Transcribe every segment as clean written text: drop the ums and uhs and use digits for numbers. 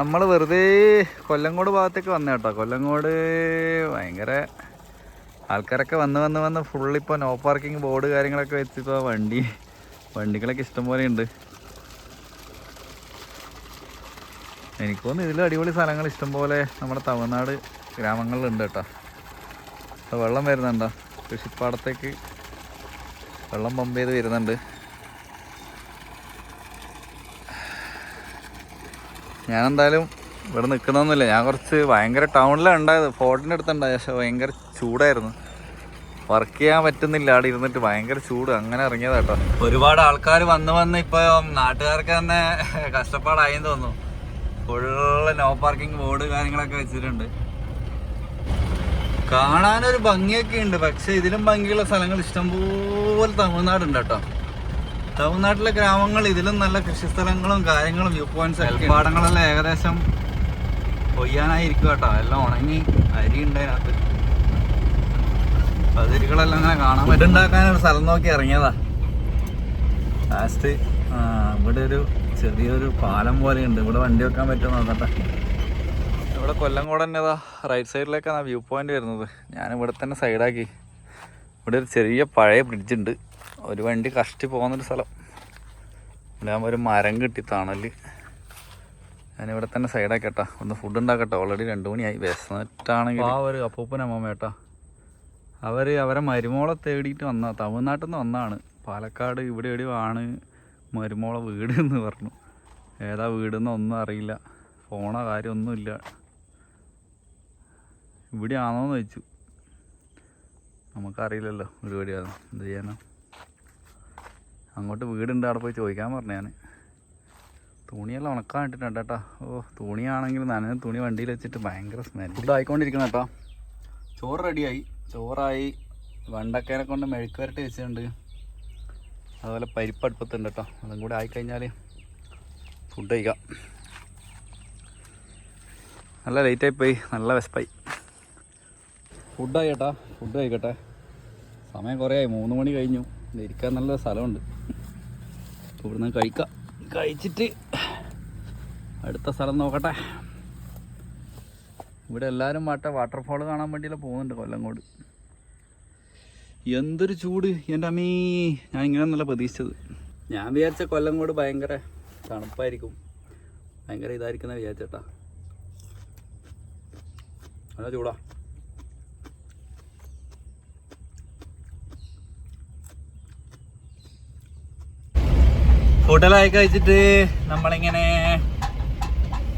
നമ്മൾ വെറുതെ കൊല്ലങ്കോട് ഭാഗത്തേക്ക് വന്ന കേട്ടോ. കൊല്ലങ്കോട് ഭയങ്കര ആൾക്കാരൊക്കെ വന്ന് ഫുള്ളിപ്പോൾ നോ പാർക്കിംഗ് ബോർഡ് കാര്യങ്ങളൊക്കെ വെച്ചിപ്പോൾ വണ്ടികളൊക്കെ ഇഷ്ടംപോലെ ഉണ്ട്. എനിക്ക് തോന്നുന്നു ഇതിലും അടിപൊളി സ്ഥലങ്ങൾ ഇഷ്ടംപോലെ നമ്മുടെ തമിഴ്നാട് ഗ്രാമങ്ങളിലുണ്ട് കേട്ടോ. അപ്പോൾ വെള്ളം വരുന്നുണ്ടോ, കൃഷിപ്പാടത്തേക്ക് വെള്ളം പമ്പ് ചെയ്ത് വരുന്നുണ്ട്. ഞാനെന്തായാലും ഇവിടെ നിൽക്കണമെന്നില്ല. ഞാൻ കുറച്ച് ഭയങ്കര ടൗണിലാണ് ഉണ്ടായത്, ഫോർട്ടിൻ്റെ അടുത്തുണ്ടായത്. പക്ഷെ ഭയങ്കര ചൂടായിരുന്നു, വർക്ക് ചെയ്യാൻ പറ്റുന്നില്ല. അവിടെ ഇരുന്നിട്ട് ഭയങ്കര ചൂട്, അങ്ങനെ ഇറങ്ങിയതാ കേട്ടോ. ഒരുപാട് ആൾക്കാർ വന്ന് ഇപ്പോൾ നാട്ടുകാർക്ക് തന്നെ കഷ്ടപ്പാടായെന്ന് തോന്നുന്നു. ഫുള്ള് നോ പാർക്കിംഗ് ബോർഡ് കാര്യങ്ങളൊക്കെ വെച്ചിട്ടുണ്ട്. കാണാനൊരു ഭംഗിയൊക്കെ ഉണ്ട്, പക്ഷെ ഇതിലും ഭംഗിയുള്ള സ്ഥലങ്ങൾ ഇഷ്ടംപോലെ തമിഴ്നാടുണ്ട് കേട്ടോ. തമിഴ്നാട്ടിലെ ഗ്രാമങ്ങൾ ഇതിലും നല്ല കൃഷി സ്ഥലങ്ങളും കാര്യങ്ങളും വ്യൂ പോയിന്റ്സ് പാടങ്ങളെല്ലാം ഏകദേശം കൊയ്യാനായിരിക്കും കേട്ടോ. എല്ലാം ഉണങ്ങി അരി ഉണ്ട് അതിനകത്ത്. പതിരുകളെല്ലാം അങ്ങനെ കാണാൻ പറ്റുണ്ടാക്കാനൊരു സ്ഥലം നോക്കി ഇറങ്ങിയതാ. ലാസ്റ്റ് ഇവിടെ ഒരു ചെറിയൊരു പാലം പോലെയുണ്ട്, ഇവിടെ വണ്ടി വെക്കാൻ പറ്റുമോ നോക്കട്ടെ. ഇവിടെ കൊല്ലങ്കോട് തന്നെതാ റൈറ്റ് സൈഡിലേക്കാണ് വ്യൂ പോയിന്റ് വരുന്നത്. ഞാൻ ഇവിടെ തന്നെ സൈഡാക്കി. ഇവിടെ ഒരു ചെറിയ പഴയ ബ്രിഡ്ജുണ്ട്, ഒരു വണ്ടി കഷ്ടി പോകുന്നൊരു സ്ഥലം. ഇവിടെ ആകുമ്പോൾ ഒരു മരം കിട്ടി തണല്. ഞാനിവിടെ തന്നെ സൈഡാക്കി കേട്ടാ. ഒന്ന് ഫുഡ് ഉണ്ടാക്കട്ടെ, ഓൾറെഡി 2 മണിയായി. വിശന്നിട്ടാണെങ്കിൽ ആ ഒരു അപ്പൂപ്പനമ്മ ഏട്ടാ, അവരെ മരുമോളെ തേടിയിട്ട് തമിഴ്നാട്ടിൽ നിന്ന് വന്നതാണ്. പാലക്കാട് ഇവിടെ എവിടെയാണ് മരുമോളെ വീട് എന്ന് പറഞ്ഞു. ഏതാ വീടെന്ന് ഒന്നും അറിയില്ല, ഫോണോ കാര്യമൊന്നുമില്ല. ഇവിടെ ആണോന്ന് ചോദിച്ചു, നമുക്കറിയില്ലല്ലോ വീട് എവിടെയാണ്, എന്ത് ചെയ്യാനോ. അങ്ങോട്ട് വീടുണ്ട്, അവിടെ പോയി ചോദിക്കാൻ പറഞ്ഞു ഞാൻ. തുണിയെല്ലാം ഉണക്കാൻ ഇട്ടിട്ടുണ്ട് കേട്ടോ. തുണിയാണെങ്കിൽ നനഞ്ഞ തുണി വണ്ടിയിൽ വെച്ചിട്ട് ഭയങ്കര സ്മെൽ. ഫുഡ് ആയിക്കൊണ്ടിരിക്കണം കേട്ടോ. ചോറ് റെഡിയായി, ചോറായി. വെണ്ടക്കേനെ കൊണ്ട് മെഴുക്ക് വരട്ടി വെച്ചിട്ടുണ്ട്. അതുപോലെ പരിപ്പ് അടുപ്പത്തുണ്ട് കേട്ടോ. അതും കൂടെ ആയിക്കഴിഞ്ഞാൽ ഫുഡ് കഴിക്കാം. നല്ല ലേറ്റായിപ്പോയി, നല്ല വിശപ്പായി. ഫുഡായി കേട്ടാ, ഫുഡ് കഴിക്കട്ടെ. സമയം കുറേ ആയി, 3 മണി കഴിഞ്ഞു. ഇരിക്കാൻ നല്ല സ്ഥലമുണ്ട്, ഇവിടുന്ന് കഴിക്കാം. കഴിച്ചിട്ട് അടുത്ത സ്ഥലം നോക്കട്ടെ. ഇവിടെ എല്ലാവരും വാട്ടർഫാൾ കാണാൻ വേണ്ടിയില്ല പോകുന്നുണ്ട് കൊല്ലങ്കോട്. എന്തൊരു ചൂട് എൻ്റെ അമ്മീ, ഞാൻ ഇങ്ങനെയൊന്നുമല്ല പ്രതീക്ഷിച്ചത്. ഞാൻ വിചാരിച്ച കൊല്ലങ്കോട് ഭയങ്കര തണുപ്പായിരിക്കും, ഭയങ്കര ഇതായിരിക്കുന്ന വിചാരിച്ചേട്ടാ. നല്ല ചൂടാ. ഫുഡെല്ലാം കഴിച്ചിട്ട് നമ്മളിങ്ങനെ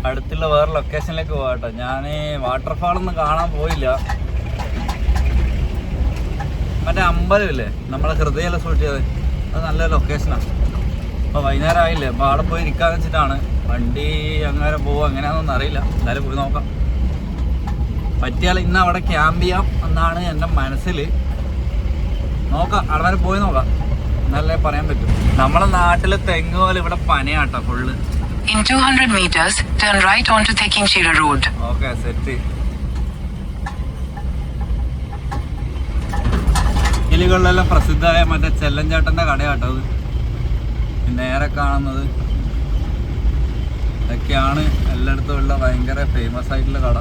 അടുത്തുള്ള വേറെ ലൊക്കേഷനിലേക്ക് പോകാട്ടോ. ഞാൻ വാട്ടർഫാളൊന്നും കാണാൻ പോയില്ല. മറ്റേ അമ്പലമില്ലേ നമ്മളെ ഹൃദയം സൂക്ഷിച്ചത്, അത് നല്ല ലൊക്കേഷനാണ്. അപ്പോൾ വൈകുന്നേരം ആയില്ലേ, അപ്പോൾ അവിടെ പോയി ഇരിക്കാന്ന് വെച്ചിട്ടാണ്. വണ്ടി അങ്ങനെ പോവുക എങ്ങനെയാണെന്നൊന്നും അറിയില്ല, എന്തായാലും പോയി നോക്കാം. പറ്റിയാൽ ഇന്ന് അവിടെ ക്യാമ്പ് ചെയ്യാം എന്നാണ് എൻ്റെ മനസ്സിൽ. നോക്കാം, അവിടെ വരെ പോയി നോക്കാം, എന്നല്ലേ പറയാൻ പറ്റും. നമ്മളെ നാട്ടിലെ തെങ്ങ് പോലെ ഇവിടെ പനയാട്ടോ full. In 200 meters, turn right onto Tekinchira Road. Okay, set. കിളികളിലെല്ലാം പ്രസിദ്ധമായ മറ്റേ ചെല്ലഞ്ചേട്ടൻ്റെ കടയാട്ടോ അത്. നേരെ കാണുന്നത് ഇതൊക്കെയാണ് എല്ലായിടത്തും ഉള്ള ഭയങ്കര ഫേമസ് ആയിട്ടുള്ള കട.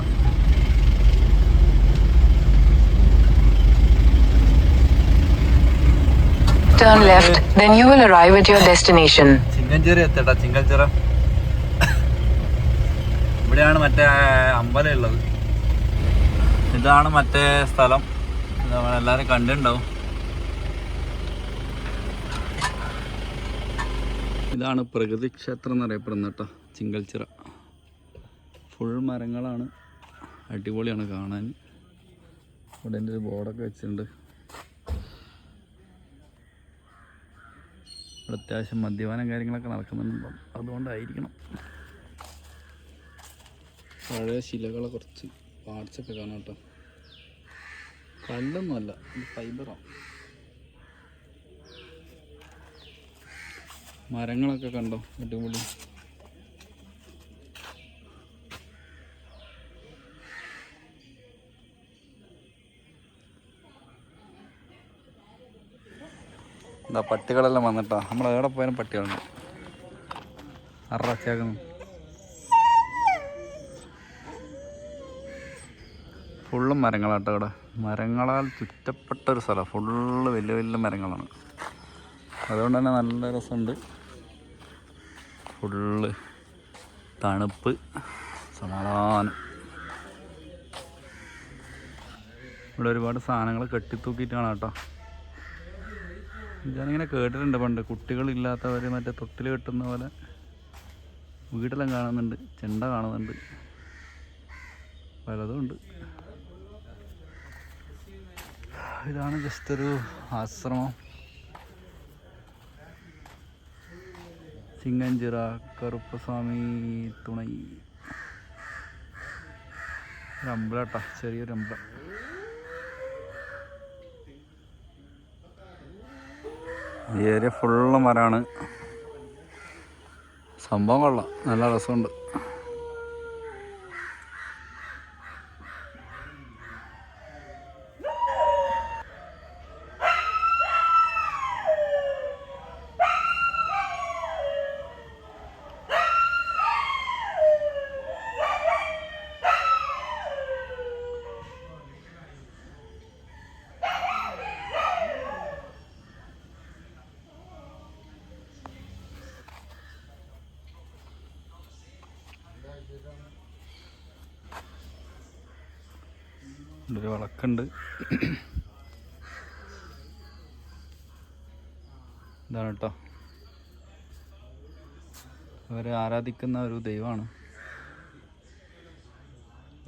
Turn left, then you will arrive at your destination. Chinganchira എത്തട്ടാ, Chinganchira. ഇവിടെയാണ് മറ്റേ അമ്പലം ഉള്ളത്. ഇതാണ് മറ്റേ സ്ഥലം, എല്ലാവരും കണ്ടിട്ടുണ്ടാവും. ഇതാണ് പ്രകൃതി ക്ഷേത്രം എന്നറിയപ്പെടുന്നത് കേട്ടോ, ചിങ്ങൽച്ചിറ. ഫുൾ മരങ്ങളാണ്, അടിപൊളിയാണ് കാണാൻ. ഇവിടെ എൻ്റെ ഒരു ബോർഡൊക്കെ വെച്ചിട്ടുണ്ട്. ഇവിടെ അത്യാവശ്യം മദ്യപാനം കാര്യങ്ങളൊക്കെ നടക്കുന്നുണ്ടോ, അതുകൊണ്ടായിരിക്കണം. പഴയ ശിലകളെ കുറച്ച് പാർട്സൊക്കെ കാണാം കേട്ടോ. കല്ലൊന്നുമല്ല, ഇത് ഫൈബറാണ്. മരങ്ങളൊക്കെ കണ്ടോ, അടിപൊളി. എന്താ പട്ടികളെല്ലാം വന്നിട്ടാ. നമ്മൾ എവിടെ പോയാലും പട്ടികളുണ്ട്, അറച്ചേക്കുന്നു. ഫുള്ളും മരങ്ങളാട്ടോ ഇവിടെ. മരങ്ങളാൽ ചുറ്റപ്പെട്ടൊരു സ്ഥലം, ഫുള്ള് വലിയ വലിയ മരങ്ങളാണ്. അതുകൊണ്ട് തന്നെ നല്ല രസമുണ്ട്. ഫുള്ള് തണുപ്പ്, സമാധാനം. ഇവിടെ ഒരുപാട് സാധനങ്ങൾ കെട്ടിത്തൂക്കിയിട്ടാണ് കേട്ടോ. ഞാനിങ്ങനെ കേട്ടിട്ടുണ്ട് പണ്ട്, കുട്ടികളില്ലാത്തവർ മറ്റേ തൊട്ടിൽ കെട്ടുന്ന പോലെ വീടെല്ലാം കാണുന്നുണ്ട്, ചെണ്ട കാണുന്നുണ്ട്, പലതും ഉണ്ട്. ഇതാണ് ജസ്റ്റ് ഒരു ആശ്രമം. ചിങ്ങഞ്ചിറ കറുപ്പസ്വാമി തുണൈ ഒരു അമ്പലം കേട്ടോ, ചെറിയൊരു അമ്പലം. ഈ ഏരിയ ഫുള്ള് മരമാണ്. സംഭവം കൊള്ളാം, നല്ല രസമുണ്ട്. ഒരു വിളക്കുണ്ട്. ഇതാണ് കേട്ടോ അവരെ ആരാധിക്കുന്ന ഒരു ദൈവമാണ്.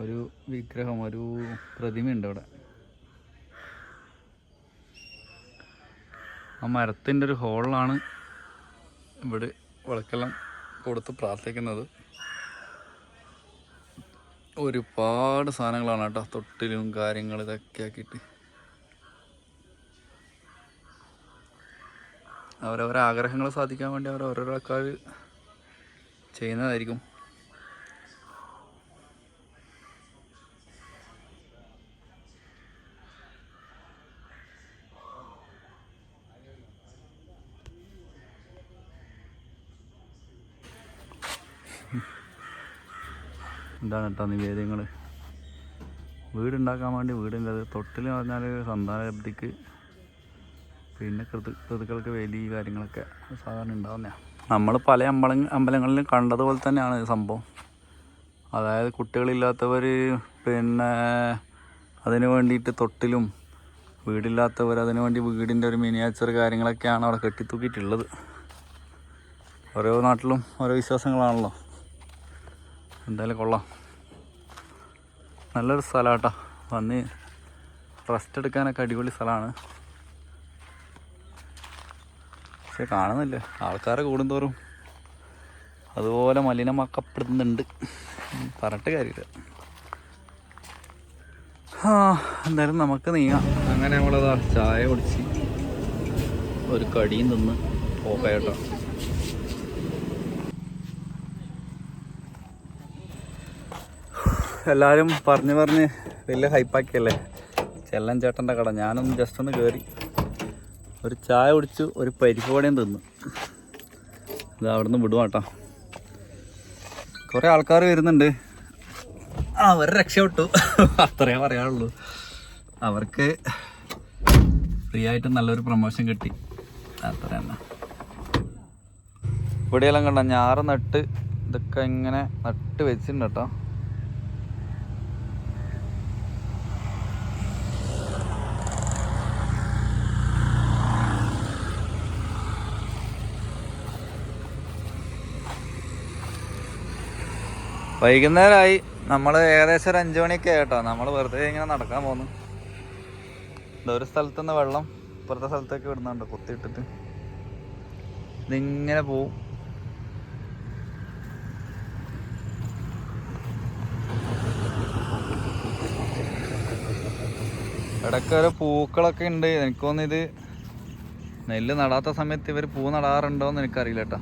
ഒരു വിഗ്രഹം, ഒരു പ്രതിമയുണ്ട് ഇവിടെ. ആ മരത്തിൻ്റെ ഒരു ഹോളിലാണ് ഇവിടെ വിളക്കെല്ലാം കൊടുത്ത് പ്രാർത്ഥിക്കുന്നത്. ഒരുപാട് സാധനങ്ങളാണ് കേട്ടോ, തൊട്ടിലും കാര്യങ്ങൾ ഇതൊക്കെ ആക്കിയിട്ട് അവരവരെ ആഗ്രഹങ്ങൾ സാധിക്കാൻ വേണ്ടി ഓരോരോ ആൾക്കാർ ചെയ്യുന്നതായിരിക്കും. എന്താണ് കേട്ടോ നിവേദ്യങ്ങൾ. വീടുണ്ടാക്കാൻ വേണ്ടി വീടുള്ളത്, തൊട്ടിൽ എന്ന് പറഞ്ഞാൽ സന്താനലബ്ധിക്ക്, പിന്നെ ഋതുക്കൾക്ക് വേലി കാര്യങ്ങളൊക്കെ സാധാരണ ഉണ്ടാകുന്നതാണ്. നമ്മൾ പല അമ്പലങ്ങളിലും കണ്ടതുപോലെ തന്നെയാണ് സംഭവം. അതായത് കുട്ടികളില്ലാത്തവർ പിന്നെ അതിന് വേണ്ടിയിട്ട് തൊട്ടിലും, വീടില്ലാത്തവർ അതിന് വേണ്ടി വീടിൻ്റെ ഒരു മിനിയേച്ചർ കാര്യങ്ങളൊക്കെയാണ് അവിടെ കെട്ടിത്തൂക്കിയിട്ടുള്ളത്. ഓരോ നാട്ടിലും ഓരോ വിശ്വാസങ്ങളാണല്ലോ. എന്തായാലും കൊള്ളാം, നല്ലൊരു സ്ഥലം കേട്ടോ. വന്ന് റെസ്റ്റ് എടുക്കാനൊക്കെ അടിപൊളി സ്ഥലമാണ്. പക്ഷെ കാണുന്നില്ല, ആൾക്കാരെ കൂടുന്തോറും അതുപോലെ മലിനമാക്കപ്പെടുന്നുണ്ട്, പറഞ്ഞിട്ട് കാര്യമില്ല. എന്തായാലും നമുക്ക് നീങ്ങാം. അങ്ങനെ നമ്മളതാ ചായ കുടിച്ച് ഒരു കടിയും തിന്ന് പോകാം കേട്ടോ. എല്ലാവരും പറഞ്ഞ് വലിയ ഹൈപ്പാക്കിയല്ലേ ചെല്ലൻ ചേട്ടൻ്റെ കട. ഞാനൊന്ന് ജസ്റ്റ് ഒന്ന് കയറി ഒരു ചായ കുടിച്ചു, ഒരു പരിപ്പ് വടയും തിന്നു. ഇത് അവിടെ നിന്ന് വിടുവാ കേട്ടോ. കുറേ ആൾക്കാർ വരുന്നുണ്ട്, അവർ രക്ഷപ്പെട്ടു, അത്രയേ പറയാനുള്ളൂ. അവർക്ക് ഫ്രീ ആയിട്ട് നല്ലൊരു പ്രൊമോഷൻ കിട്ടി, അത്ര തന്നെ. ഇവിടെയെല്ലാം കണ്ട ഞാറ് നട്ട് ഇതൊക്കെ ഇങ്ങനെ നട്ട് വെച്ചിട്ടുണ്ട് കേട്ടോ. വൈകുന്നേരമായി, നമ്മൾ ഏകദേശം ഒരു 5 മണിയൊക്കെ ആയിട്ടോ. നമ്മൾ വെറുതെ ഇങ്ങനെ നടക്കാൻ പോകുന്നു. ഒരു സ്ഥലത്തു നിന്ന് വെള്ളം ഇപ്പുറത്തെ സ്ഥലത്തേക്ക് വിടുന്നുണ്ട്, കുത്തിയിട്ടിട്ട് ഇതിങ്ങനെ പോവും. ഇടയ്ക്ക് ഓരോ പൂക്കളൊക്കെ ഉണ്ട്. എനിക്ക് തോന്നുന്നു ഇത് നെല്ല് നടാത്ത സമയത്ത് ഇവർ പൂ നടാറുണ്ടോയെന്ന് എനിക്കറിയില്ല കേട്ടോ.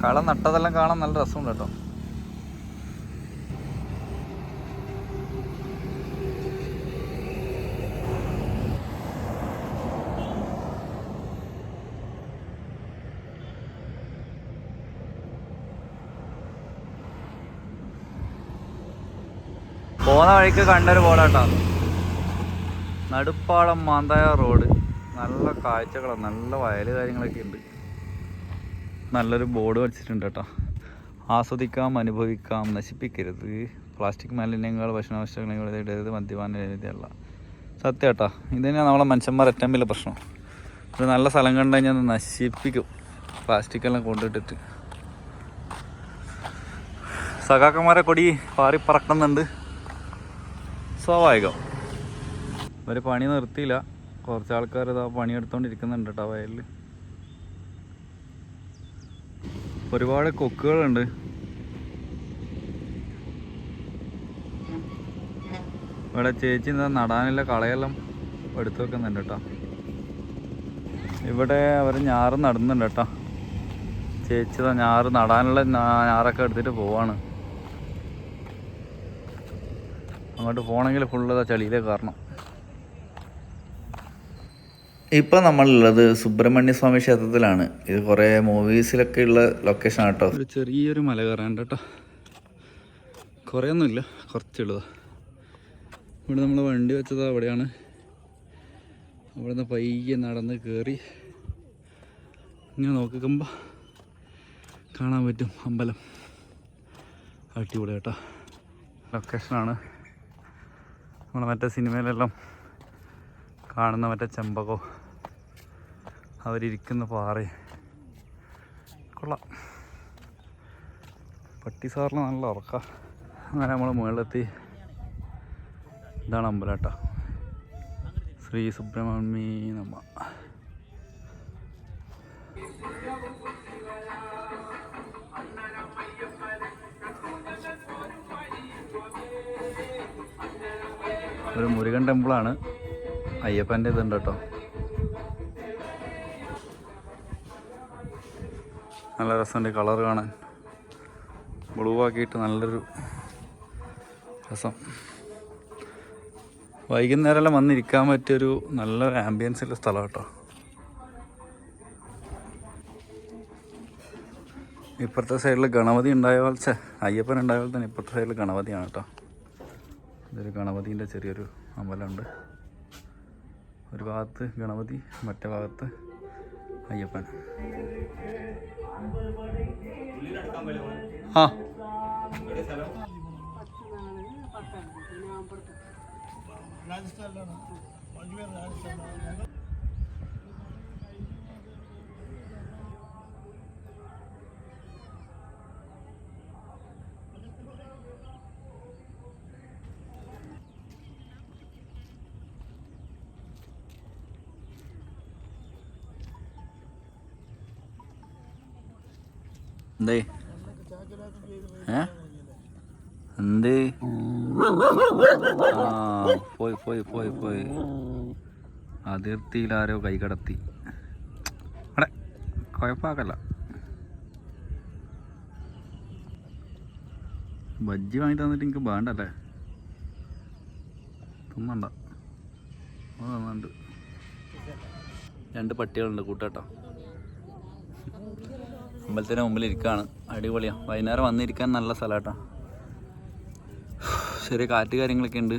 കളം നട്ടതെല്ലാം കാണാൻ നല്ല രസമുണ്ട് കേട്ടോ. പോകുന്ന വഴിക്ക് കണ്ടൊരു ബോർഡാട്ടോ, നടുപ്പാളം മാന്തായ റോഡ്. നല്ല കാഴ്ചകളാണ്, നല്ല വയൽ കാര്യങ്ങളൊക്കെ ഉണ്ട്. നല്ലൊരു ബോർഡ് വെച്ചിട്ടുണ്ട് കേട്ടോ, ആസ്വദിക്കാം, അനുഭവിക്കാം, നശിപ്പിക്കരുത്, പ്ലാസ്റ്റിക് മാലിന്യങ്ങൾ, ഭക്ഷണവസ്തുക്കൾ ഇടരുത്, മദ്യപാന രീതിയല്ല. സത്യം കേട്ടോ, ഇത് തന്നെയാണ് നമ്മളെ മനുഷ്യന്മാർ ഏറ്റവും വലിയ പ്രശ്നം. ഒരു നല്ല സ്ഥലം കണ്ടു കഴിഞ്ഞാൽ നശിപ്പിക്കും, പ്ലാസ്റ്റിക്കെല്ലാം കൊണ്ടിട്ടിട്ട്. സഖാക്കന്മാരെ കൊടി പാറി പറക്കുന്നുണ്ട്, സ്വാഭാവികം. ഇവർ പണി നിർത്തിയില്ല, കുറച്ച് ആൾക്കാർ ഇതാ പണിയെടുത്തോണ്ടിരിക്കുന്നുണ്ട് കേട്ടോ വയലിൽ. ഒരുപാട് കൊക്കുകളുണ്ട്. ഇവിടെ ചേച്ചി എന്താ നടാനുള്ള കളയെല്ലാം എടുത്തു വെക്കുന്നുണ്ട് കേട്ടോ. ഇവിടെ അവർ ഞാറ് നടുന്നുണ്ട് കേട്ടോ. ചേച്ചി ഞാറ് നടാനുള്ള ഞാറൊക്കെ എടുത്തിട്ട് പോവാണ്. അങ്ങോട്ട് പോകണമെങ്കിൽ ഫുള്ള് ചളിയിലേക്ക് കയറണം. ഇപ്പം നമ്മളുള്ളത് സുബ്രഹ്മണ്യ സ്വാമി ക്ഷേത്രത്തിലാണ്. ഇത് കുറേ മൂവീസിലൊക്കെ ഉള്ള ലൊക്കേഷൻ കേട്ടോ. ഒരു ചെറിയൊരു മല കയറാൻ കേട്ടോ, കുറേ ഒന്നുമില്ല, കുറച്ചുള്ളതാ. ഇവിടെ നമ്മൾ വണ്ടി വെച്ചത് അവിടെയാണ്. അവിടെ നിന്ന് പയ്യെ നടന്ന് കയറി ഇങ്ങനെ നോക്കുമ്പോൾ കാണാൻ പറ്റും അമ്പലം. അടിപൊളി കേട്ടോ ലൊക്കേഷനാണ്. നമ്മൾ മറ്റേ സിനിമയിലെല്ലാം കാണുന്ന മറ്റേ ചെമ്പകോ അവരിയ്ക്കുന്ന പാറ കൊള്ളാം. പട്ടിസാറിന് നല്ല ഉറക്കം. അങ്ങനെ നമ്മൾ മുകളിലെത്തി. ഇതാണ് അമ്പലം കേട്ടോ, ശ്രീ സുബ്രഹ്മണ്യ നമ. ഒരു മുരുകൻ ടെമ്പിളാണ്, അയ്യപ്പൻ്റെ ഇതുണ്ട് കേട്ടോ. നല്ല രസമുണ്ട് കളർ കാണാൻ, ബ്ലൂ ആക്കിയിട്ട് നല്ലൊരു രസം. വൈകുന്നേരമെല്ലാം വന്നിരിക്കാൻ പറ്റിയൊരു നല്ല ആംബിയൻസുള്ള സ്ഥലം കേട്ടോ. ഇപ്പുറത്തെ സൈഡിൽ ഗണപതി ഉണ്ടായ പോലെ, അയ്യപ്പൻ ഉണ്ടായ പോലെ തന്നെ ഇപ്പുറത്തെ സൈഡിൽ ഗണപതിയാണ് കേട്ടോ. ഇതൊരു ഗണപതിൻ്റെ ചെറിയൊരു അമ്പലമുണ്ട്. ഒരു ഭാഗത്ത് ഗണപതി, മറ്റേ ഭാഗത്ത് അയ്യപ്പൻ. ആ എന്തേ എന്തേ ആ പോയി പോയി പോയി പോയി അതിർത്തിയിലാരോ കൈ കടത്തി. അവിടെ കുഴപ്പമാക്കല്ല. ബജ്ജി വാങ്ങി തന്നിട്ട് എനിക്ക് വേണ്ടല്ലേ, തിന്നണ്ട. തന്നുണ്ട്. 2 പട്ടികളുണ്ട് കൂട്ടാട്ടോ. അമ്പലത്തിന് മുമ്പിൽ ഇരിക്കുകയാണ്. അടിപൊളിയാണ്. വൈകുന്നേരം വന്നിരിക്കാൻ നല്ല സ്ഥലം കേട്ടോ. ചെറിയ കാറ്റ് കാര്യങ്ങളൊക്കെ ഉണ്ട്.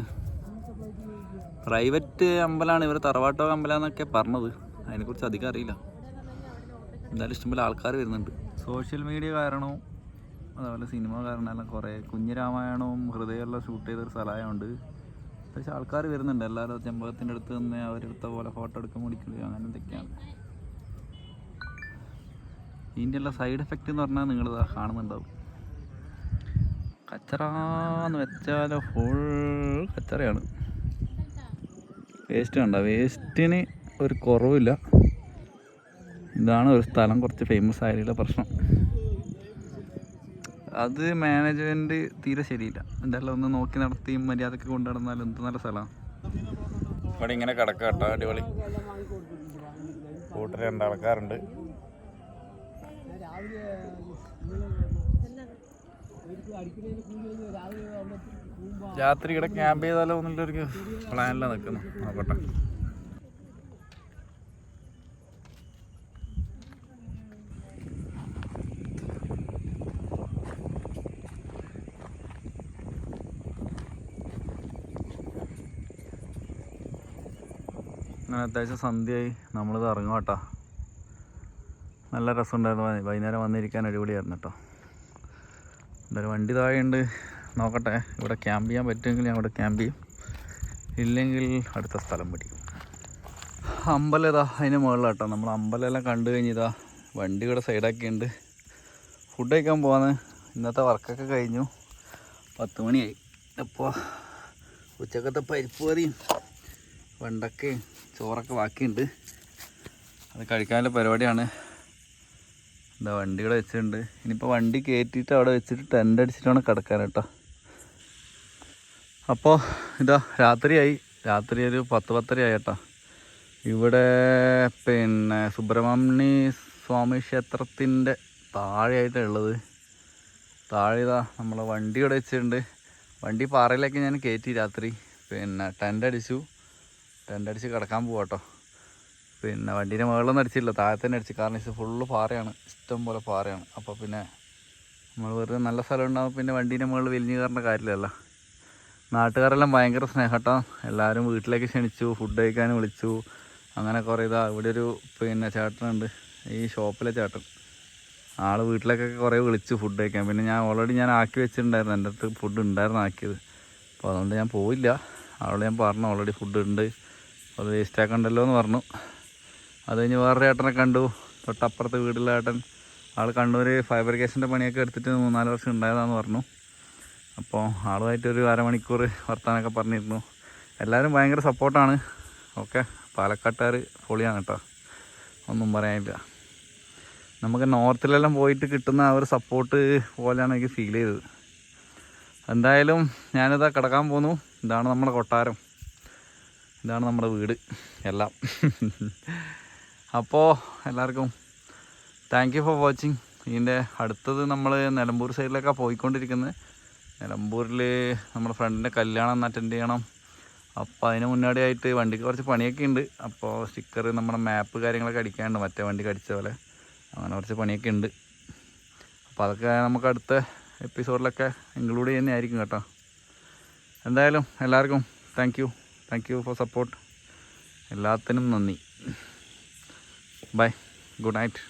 പ്രൈവറ്റ് അമ്പലമാണ്, ഇവർ തറവാട്ടോ അമ്പലമെന്നൊക്കെ പറഞ്ഞത്. അതിനെക്കുറിച്ച് അധികം അറിയില്ല. എന്തായാലും ഇഷ്ടംപോലെ ആൾക്കാർ വരുന്നുണ്ട്. സോഷ്യൽ മീഡിയ കാരണവും അതുപോലെ സിനിമ കാരണമെല്ലാം കുറേ കുഞ്ഞിരാമായണവും ഹൃദയമെല്ലാം ഷൂട്ട് ചെയ്തൊരു സ്ഥലമായതുകൊണ്ട് പക്ഷേ ആൾക്കാർ വരുന്നുണ്ട്. എല്ലാവരും ചെമ്പകത്തിൻ്റെ അടുത്ത് നിന്ന് അവരെടുത്ത പോലെ ഫോട്ടോ എടുക്കാൻ മുടിക്കുക അങ്ങനെ എന്തൊക്കെയാണ്. ഇതിൻ്റെ എല്ലാം സൈഡ് എഫക്റ്റ് എന്ന് പറഞ്ഞാൽ നിങ്ങളിത് കാണുന്നുണ്ടാവും. കച്ചറാന്ന് വെച്ചാൽ ഫുൾ കച്ചറയാണ്. വേസ്റ്റ് കണ്ട, വേസ്റ്റിന് ഒരു കുറവില്ല. ഇതാണ് ഒരു സ്ഥലം കുറച്ച് ഫേമസ് ആയിട്ടുള്ള പ്രശ്നം. അത് മാനേജ്മെൻറ്റ് തീരെ ശരിയില്ല. എന്തായാലും ഒന്ന് നോക്കി നടത്തിയും മര്യാദയ്ക്ക് കൊണ്ടു നടന്നാലും എന്ത് നല്ല സ്ഥലമാണ്. ഇവിടെ ഇങ്ങനെ കിടക്കാം കേട്ടോ, അടിപൊളി. കൂട്ടർ 2 ആൾക്കാരുണ്ട്. രാത്രി ഇവിടെ ക്യാമ്പ് ചെയ്താലോ എന്നുള്ളൊരു പ്ലാനിലാണ് നിൽക്കുന്നു. നോക്കട്ടെ. അങ്ങനെ അത്യാവശ്യം സന്ധ്യയായി നമ്മളിത് ഇറങ്ങും കേട്ടോ. നല്ല രസമുണ്ടായിരുന്നു, വൈകുന്നേരം വന്നിരിക്കാൻ അടിപൊളിയായിരുന്നു കേട്ടോ. എന്തായാലും വണ്ടി താഴെയുണ്ട്, നോക്കട്ടെ. ഇവിടെ ക്യാമ്പ് ചെയ്യാൻ പറ്റുമെങ്കിൽ ഞാൻ ഇവിടെ ക്യാമ്പ് ചെയ്യും, ഇല്ലെങ്കിൽ അടുത്ത സ്ഥലം പിടിക്കും. അമ്പലം ഇതാ അതിന് മുകളിലാട്ടോ. നമ്മൾ അമ്പലമെല്ലാം കണ്ടു കഴിഞ്ഞിതാ വണ്ടി ഇവിടെ സൈഡാക്കിയുണ്ട്. ഫുഡ് കഴിക്കാൻ പോകാന്ന്. ഇന്നത്തെ വർക്കൊക്കെ കഴിഞ്ഞു, 10 മണിയായി. അപ്പോൾ ഉച്ചക്കത്തെ പരിപ്പ് കറിയും വെണ്ടക്കയും ചോറൊക്കെ ബാക്കിയുണ്ട്, അത് കഴിക്കാനുള്ള പരിപാടിയാണ്. എന്താ വണ്ടി ഇവിടെ വെച്ചിട്ടുണ്ട്. ഇനിയിപ്പോൾ വണ്ടി കയറ്റിയിട്ട് അവിടെ വെച്ചിട്ട് ടെൻ്റ് അടിച്ചിട്ടാണ് കിടക്കാൻ കേട്ടോ. അപ്പോൾ ഇതാ രാത്രിയായി, രാത്രി ഒരു 10-10:30 ആയി കേട്ടോ. ഇവിടെ പിന്നെ സുബ്രഹ്മണ്യ സ്വാമി ക്ഷേത്രത്തിൻ്റെ താഴെയായിട്ടുള്ളത്. താഴെ ഇതാ നമ്മളെ വണ്ടി ഇവിടെ വെച്ചിട്ടുണ്ട്. വണ്ടി പാറയിലേക്ക് ഞാൻ കയറ്റി രാത്രി, പിന്നെ ടെൻ്റ് അടിച്ച് കിടക്കാൻ പോവാട്ടോ. പിന്നെ വണ്ടീൻ്റെ മുകളിലൊന്നും അടിച്ചില്ല, താഴെ തന്നെ അടിച്ച്. കാരണം ഇത് ഫുള്ള് പാറയാണ്, ഇഷ്ടം പോലെ പാറയാണ്. അപ്പോൾ പിന്നെ നമ്മൾ വെറുതെ നല്ല സ്ഥലം ഉണ്ടാകുമ്പോൾ പിന്നെ വണ്ടീൻ്റെ മുകളിൽ വലിഞ്ഞു കയറേണ്ട കാര്യമില്ലല്ലോ. നാട്ടുകാരെല്ലാം ഭയങ്കര സ്നേഹട്ടോ, എല്ലാവരും വീട്ടിലേക്ക് ക്ഷണിച്ചു, ഫുഡ് കഴിക്കാൻ വിളിച്ചു. അങ്ങനെ കുറേ ഇതാ ഇവിടെ ഒരു പിന്നെ ചേട്ടനുണ്ട്, ഈ ഷോപ്പിലെ ചേട്ടൻ. ആൾ വീട്ടിലേക്കൊക്കെ കുറേ വിളിച്ചു ഫുഡ് കഴിക്കാൻ. പിന്നെ ഞാൻ ആക്കി വെച്ചിട്ടുണ്ടായിരുന്നു, എൻ്റെ അടുത്ത് ഫുഡ് ഉണ്ടായിരുന്നു ആക്കിയത്. അപ്പോൾ അതുകൊണ്ട് ഞാൻ പോയില്ല. അവളോട് ഞാൻ പറഞ്ഞു ഓൾറെഡി ഫുഡ് ഉണ്ട്, അത് വേസ്റ്റ് ആക്കണ്ടല്ലോ എന്ന് പറഞ്ഞു. അത് കഴിഞ്ഞ് വേറൊരു ചേട്ടനെ കണ്ടു, തൊട്ടപ്പുറത്തെ വീട്ടിലെ ചേട്ടൻ. ആൾ കണ്ണൂർ ഫാബ്രിക്കേഷൻ്റെ പണിയൊക്കെ എടുത്തിട്ട് 3-4 വർഷം ഉണ്ടായതാണെന്ന് പറഞ്ഞു. അപ്പോൾ ആളുമായിട്ടൊരു അരമണിക്കൂർ വർത്താനൊക്കെ പറഞ്ഞിരുന്നു. എല്ലാവരും ഭയങ്കര സപ്പോർട്ടാണ്. ഓക്കെ, പാലക്കാട്ടുകാർ പൊളിയാണ് കേട്ടോ, ഒന്നും പറയാനില്ല. നമുക്ക് നോർത്തിലെല്ലാം പോയിട്ട് കിട്ടുന്ന ആ ഒരു സപ്പോർട്ട് പോലെയാണ് എനിക്ക് ഫീൽ ചെയ്തത്. എന്തായാലും ഞാനിതാ കിടക്കാൻ പോന്നു. ഇതാണ് നമ്മുടെ കൊട്ടാരം, ഇതാണ് നമ്മുടെ വീട് എല്ലാം. അപ്പോൾ എല്ലാവർക്കും താങ്ക് യു ഫോർ വാച്ചിങ്. ഇതിൻ്റെ അടുത്തത് നമ്മൾ നിലമ്പൂർ സൈഡിലേക്കാണ് പോയിക്കൊണ്ടിരിക്കുന്നത്. നിലമ്പൂരിൽ നമ്മുടെ ഫ്രണ്ടിൻ്റെ കല്യാണം അറ്റൻഡ് ചെയ്യണം. അപ്പോൾ അതിന് മുന്നാടിയായിട്ട് വണ്ടിക്ക് കുറച്ച് പണിയൊക്കെ ഉണ്ട്. അപ്പോൾ സ്റ്റിക്കർ, നമ്മുടെ മാപ്പ് കാര്യങ്ങളൊക്കെ അടിക്കാനുണ്ട്, മറ്റേ വണ്ടിക്ക് അടിച്ച പോലെ. അങ്ങനെ കുറച്ച് പണിയൊക്കെ ഉണ്ട്. അപ്പോൾ അതൊക്കെ നമുക്ക് അടുത്ത എപ്പിസോഡിലൊക്കെ ഇൻക്ലൂഡ് ചെയ്യുന്നതായിരിക്കും കേട്ടോ. എന്തായാലും എല്ലാവർക്കും താങ്ക് യു ഫോർ സപ്പോർട്ട്. എല്ലാത്തിനും നന്ദി. Bye, good night.